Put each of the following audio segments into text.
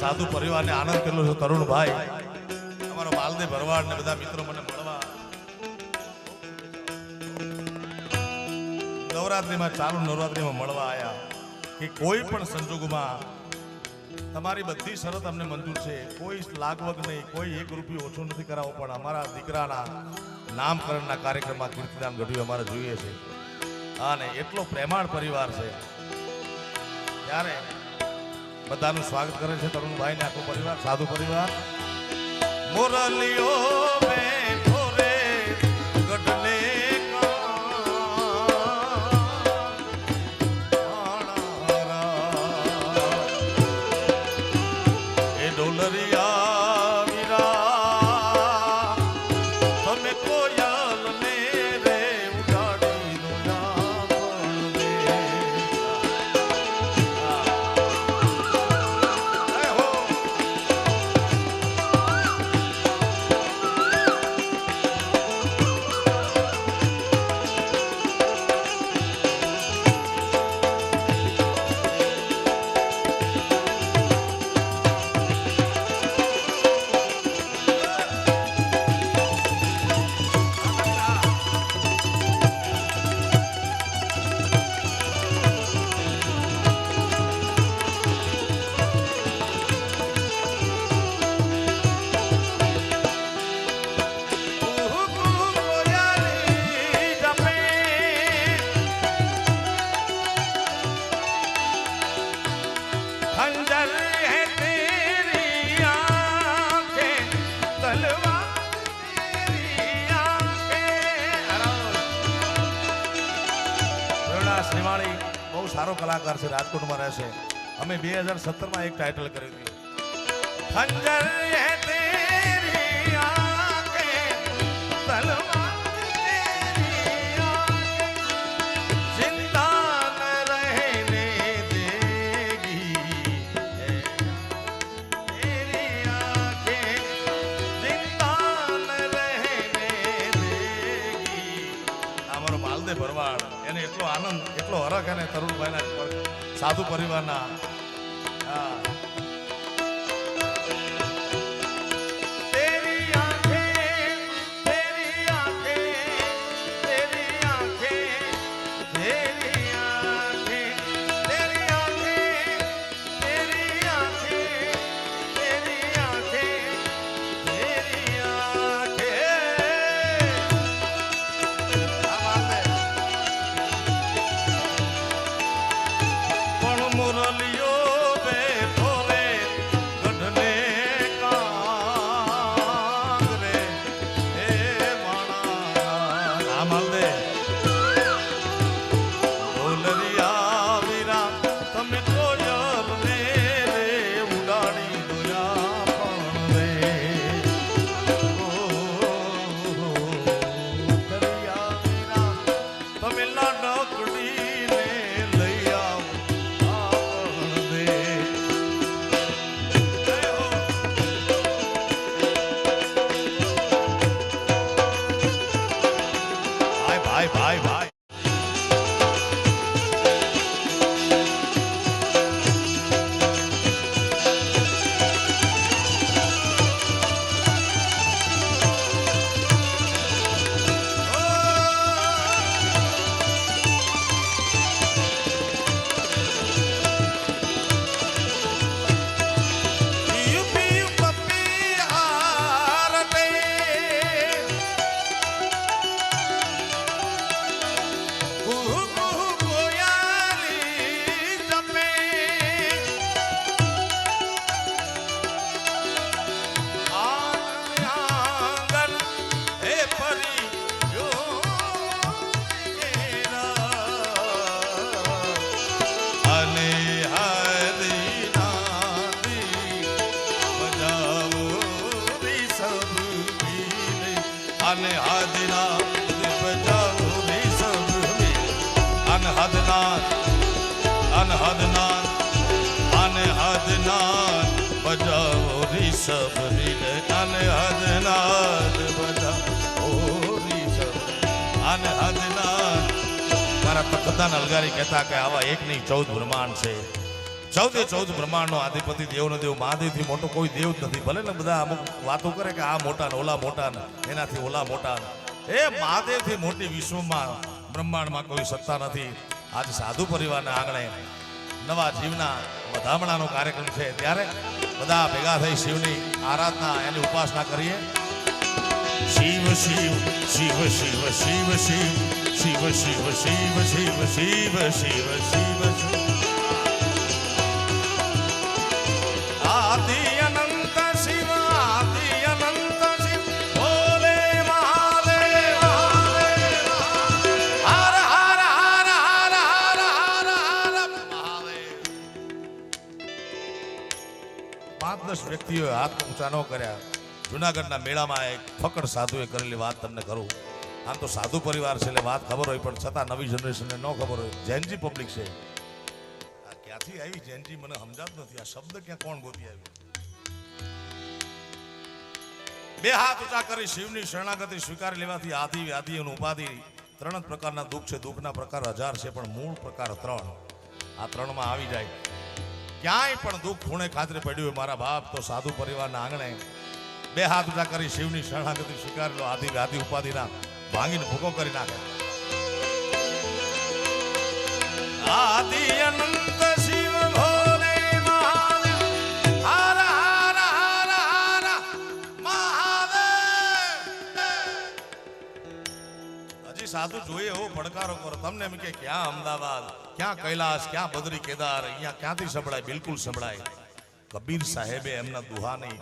સાધુ પરિવારને આનંદ કરેલો છે. તરુણભાઈ અમારો માલદેવ ભરવાડ ને બધા મિત્રો મને મળવા નવરાત્રિમાં ચાલુ નવરાત્રિમાં મળવા આવ્યા કે કોઈ પણ સંજોગોમાં તમારી બધી શરત અમને મંજૂર છે, કોઈ લાગવગ નહીં, કોઈ એક રૂપિયો ઓછો નથી કરાવવો, પણ અમારા દીકરાના નામકરણના કાર્યક્રમમાં કીર્તિદાન ગઢવી અમારે જોઈએ છે. અને એટલો પ્રેમાળ પરિવાર છે ત્યારે બધાનું સ્વાગત કરે છે તરુણભાઈ ને આખો પરિવાર, સાધુ પરિવાર. મોરલીઓ બેઠો રે ગઢને એ ડોલરિયા વીરા તમે કોયલ ને રે ઉડાડી દો શ્રીવાળી બહુ સારો કલાકાર છે, રાજકોટમાં રહે છે. અમે 2017માં એક ટાઇટલ કર્યું હતું, ખંજર હે તેરી આંખે તલવાર તેરી આંખે જિંદા ન રહેને દેગી તેરી આંખે જિંદા ન રહેને દેગી. અમારો માલદેવ ભરવાડ એને એટલો આનંદ એટલો હરખ અને તરુણભાઈના સાધુ પરિવારના ભાઈ અનહદનાદ બજાવો રિષભ નીલે અનહદનાદ બજાવો રિષભ અનહદનાદ. મારા તખતદાન અલગારી કહેતા કે આવા એક નહીં 14 બ્રહ્માંડ છે, 14 બ્રહ્માંડનો આધિપતિ દેવનો દેવ મહાદેવથી મોટો કોઈ દેવ જ નથી. ભલે ને બધા અમુક વાતો કરે કે આ મોટા ને ઓલા મોટા ને એનાથી ઓલા મોટા ને, એ મહાદેવથી મોટી વિશ્વમાં બ્રહ્માંડમાં કોઈ સત્તા નથી. આજ સાધુ પરિવારના આંગણે નવા જીવના વધામણાનો કાર્યક્રમ છે, ત્યારે બધા ભેગા થઈ શિવની આરાધના એની ઉપાસના કરીએ. શિવ શિવ શિવ શિવ શિવ શિવ શિવ શિવ શિવ શિવ શિવ શિવ શિવ આદિ અનંત શિવ આદિ અનંત શિવ ભોલે મહાદેવ હર હર હર હર હર હર હર મહાદેવ. 5-10 વ્યક્તિઓએ હાથ ઊંચા ન કર્યા. જુનાગઢના મેળામાં એક ફકડ સાધુએ કરેલી વાત તમને કરું. આમ તો સાધુ પરિવાર છે એટલે વાત ખબર હોય, પણ છતાં નવી જનરેશનને ન ખબર હોય. જૈનજી પબ્લિક છે. આ ક્યાંથી આવી જૈનજી મને સમજાતું નથી. આ શબ્દ ક્યાં કોણ ગોતી આવ્યું? 2 હાથ ઊંચા કરી શિવની શરણાગતિ સ્વીકારી લેવાથી આદિ વ્યાધિ અને ઉપાધિ 3 જ પ્રકારના દુઃખ છે. દુઃખના પ્રકાર 1000 છે, પણ મૂળ પ્રકાર 3. આ 3માં આવી જાય. ક્યાંય પણ દુઃખ ખૂણે ખાતરે પડ્યું હોય મારા બાપ, તો સાધુ પરિવારના આંગણે 2 હાથ ઊંચા કરી શિવની શરણાગતિ સ્વીકારી લો. આદિ વ્યાધિ ઉપાધિના ભાંગીને ભૂકો કરી નાખે. આદિ અનંત શિવ ભોલે મહાદેવ હર હર હર હર મહાદેવ. હજી સાધુ જોઈએ એવો પડકારો કરો. તમને એમ કે ક્યાં અમદાવાદ, ક્યાં કૈલાસ, ક્યાં બદ્રી કેદાર, અહીંયા ક્યાંથી સંભળાય? બિલકુલ સંભળાય. કબીર સાહેબે એમના દુહાની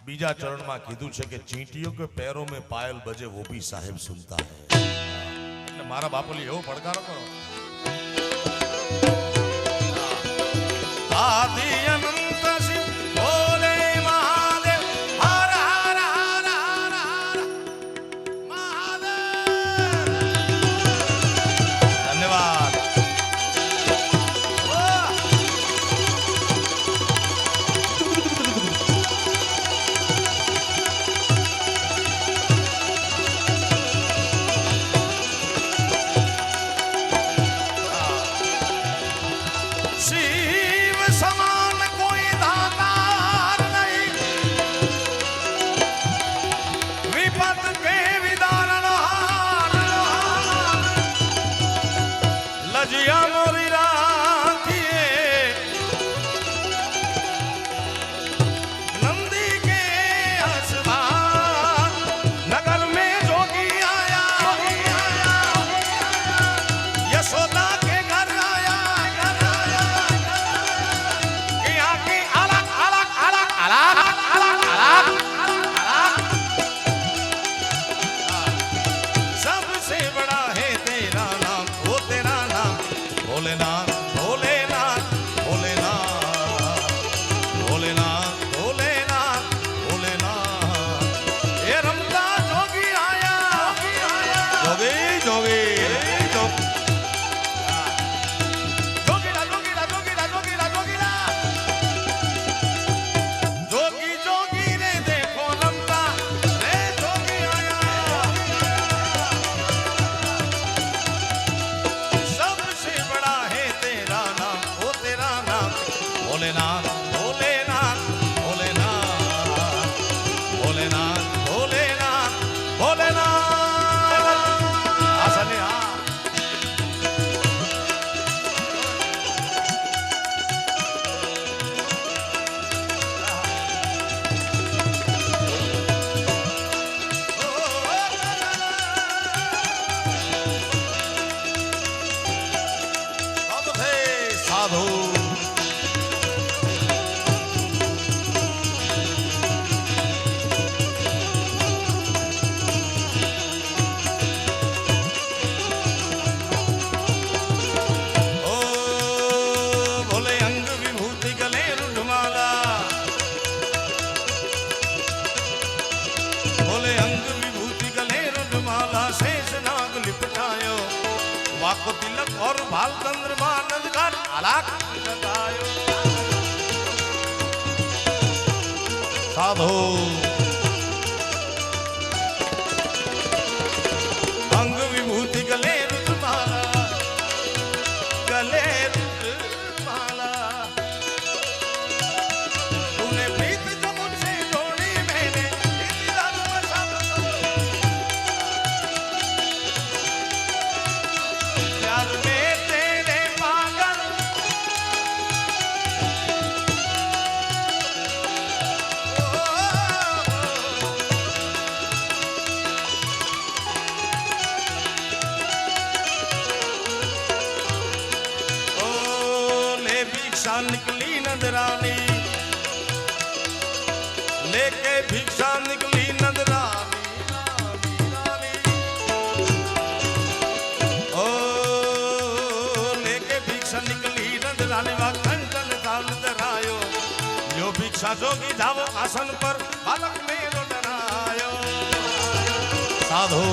બીજા ચરણમાં કીધું છે કે ચીંટીઓ કે पैरों में पायल बजे वो भी साहेब सुनता है. એટલે મારા બાપુલી એવો પડકારો કરો. આદિ અનંત શિવ ભોલે મહાદેવ હર હર હર હર હર મહાદેવ. ધન્યવાદ. वाको तिलक और भाल चंद्रमा आनंद कर आलाक लगायो साधो अंग विभूति गले रुद्रमाला रानी लेके भिक्षा निकली नंदरानी रानी ओ लेके भिक्षा निकली नंदरानी वा कंचन थाल धरायो यो भिक्षा जोगी जावो आसन पर बालक मेरो डरायो साधु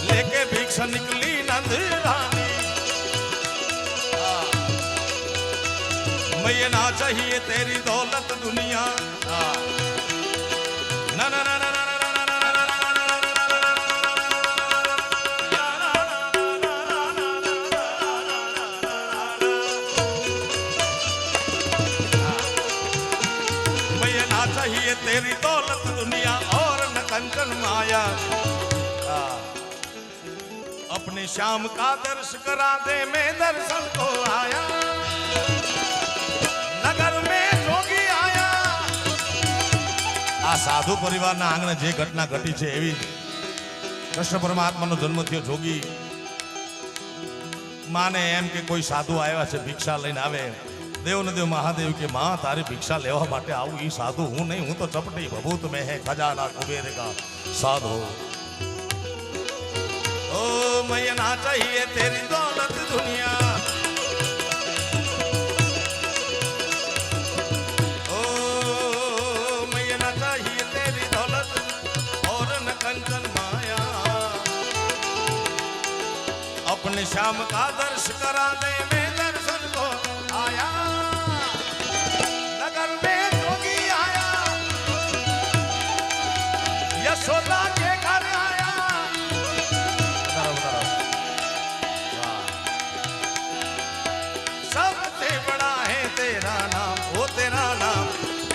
लेके भिक्षा निकली नंद रानी मैं ना चाहिए तेरी दौलत दुनिया ना ना ना ना चाहिए तेरी दौलत दुनिया और न कंचन माया अपने श्याम का दर्श करा दे मैं दर्शन को आया नगर में जोगी आया आ साधु परिवार ना आंगणे जे घटना घटी छे एवी कृष्ण परमात्मा नो जन्म थयो जोगी माने एम के कोई साधु आया छे भिक्षा लईने आवे देव न देव महादेव के मां तारी भिक्षा लेवा माटे आऊं ई साधु हूं नहीं हूं तो चपटी भभूत में है खजाना कुबेर का साधु ओ मैं ना चाहिए तेरी दौलत दुनिया ओ मैं ना चाहिए तेरी दौलत और न कंचन माया अपने श्याम का दर्श करा दे मैं दर्शन को आया नगर में जोगी आया यशोदा के घर आया सबसे बड़ा है तेरा नाम वो तेरा नाम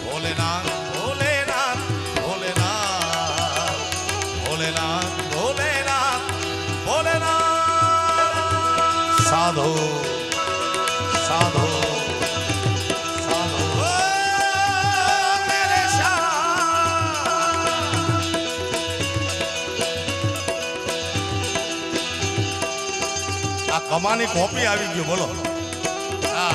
भोलेनाथ भोलेनाथ भोलेनाथ भोलेनाथ भोलेनाथ भोलेनाथ साधु साधु कमानी कॉपी આવી ગયો બોલો હા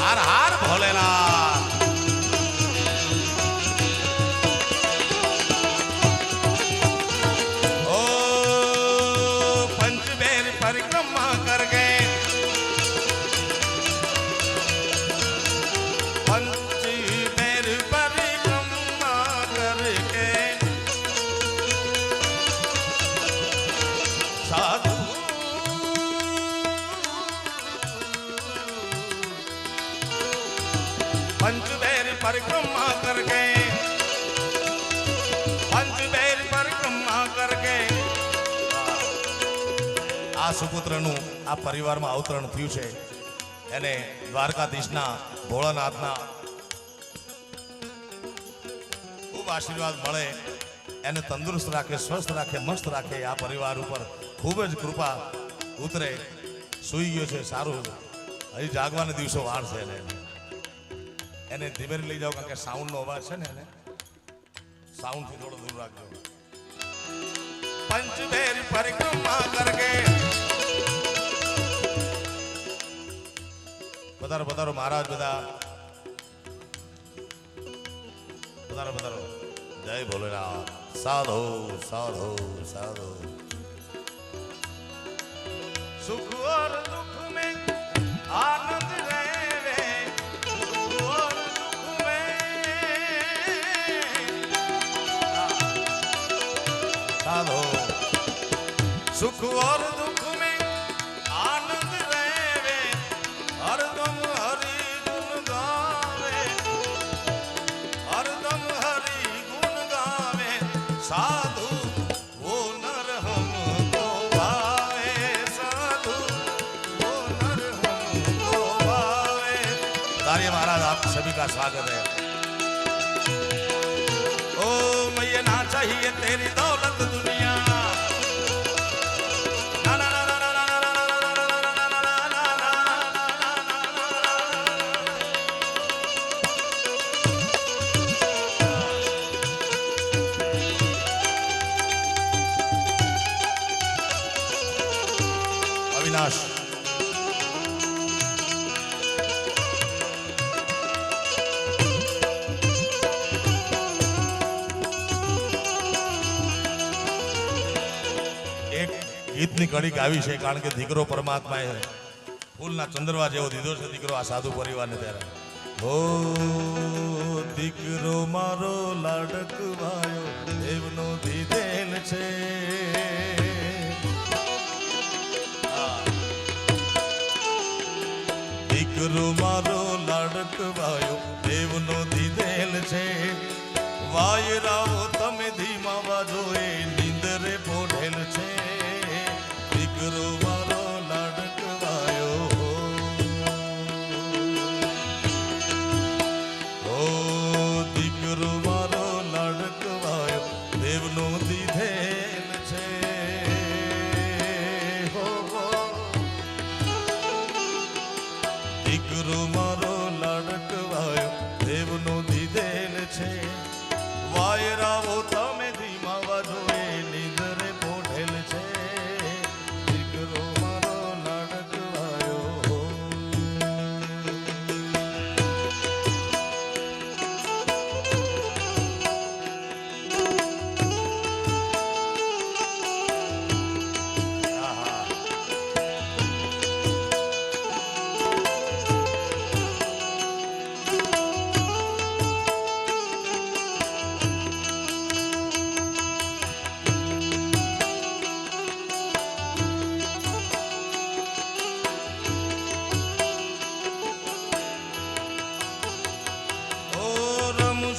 हर हर भोलेनाथ परिक्रमा कर गए पंचबेर परिक्रमा करके साधु पंचबेर परिक्रमा कर गए पंचबेर परिक्रमा करके आ सुपुत्रનું આ પરિવારમાં અવતરણ થયું છે એને દ્વારકાધીશના ભોળાનાથના ખૂબ આશીર્વાદ મળે એને તંદુરસ્ત રાખે સ્વસ્થ રાખે મસ્ત રાખે આ પરિવાર ઉપર ખૂબ જ કૃપા ઉતરે સૂઈ ગયો છે સારું હજી જાગવાના દિવસો વાર છે એને ધીમે લઈ જાઓ કારણ કે સાઉન્ડનો અવાજ છે ને એને સાઉન્ડથી થોડો દૂર રાખજો पंचबेर परिक्रमा करके पधारो पधारो महाराज बदा पधारो पधारो जय भोलेनाथ साधु साधु साधु सुख और दुख में आनंद रहे सुख और दुख में साधु सुख और दुख में आनंद रहे हरदम हरि गुण गावे हरदम हरि गुण गावे साधु वो नर हमको भावे साधु वो नर हमको भावे। तालिए महाराज आप सभी का स्वागत है। ओ मैं ना चाहिए तेरी दौलत दुनिया ગીતની કડીક આવી છે, કારણ કે દીકરો પરમાત્માએ ફૂલના ચંદ્રવા જેવો દીધો છે દીકરો આ સાધુ પરિવારને. ત્યારે ઓ દીકરો મારો લાડકવાયો દેવનો દીધેલ છે, દીકરો મારો લાડકવાયો દેવનો દીધેલ છે. વાયરાઓ તમે ધીમા વાજો એ નીંદરે પોઢેલ છે, દીકરો મારો લાડકવાયો. ઓ દીકરો મારો લાડકવાયો દેવનો દીધેલ છે. દીકરો મારો લાડકવાયો દેવનો દીધેલ છે. વાયરાઓ તમે ધીમા વાજો એ નીંદરે પોઢેલ છે, દીકરો મારો લાડકવાયો.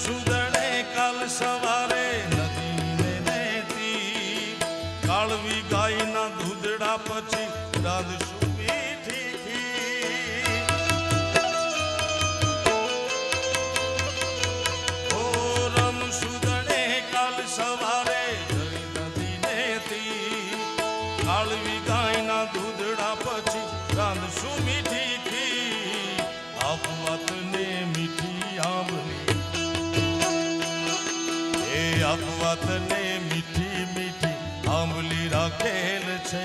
સુદણે કાલ સવારે નદીને નેતી, કાળવી ગાયના દૂધડા પછી રાંધશું મીઠી ખીર. ઓ રમ સુદણે કાલ સવારે નદી નેતી, કાળવી ગાયના દૂધડા પછી રાંધશું મીઠી ખીર. આપવાતને મીઠી આંબલી, આપવાતને મીઠી મીઠી આંબલી રાખેલ છે.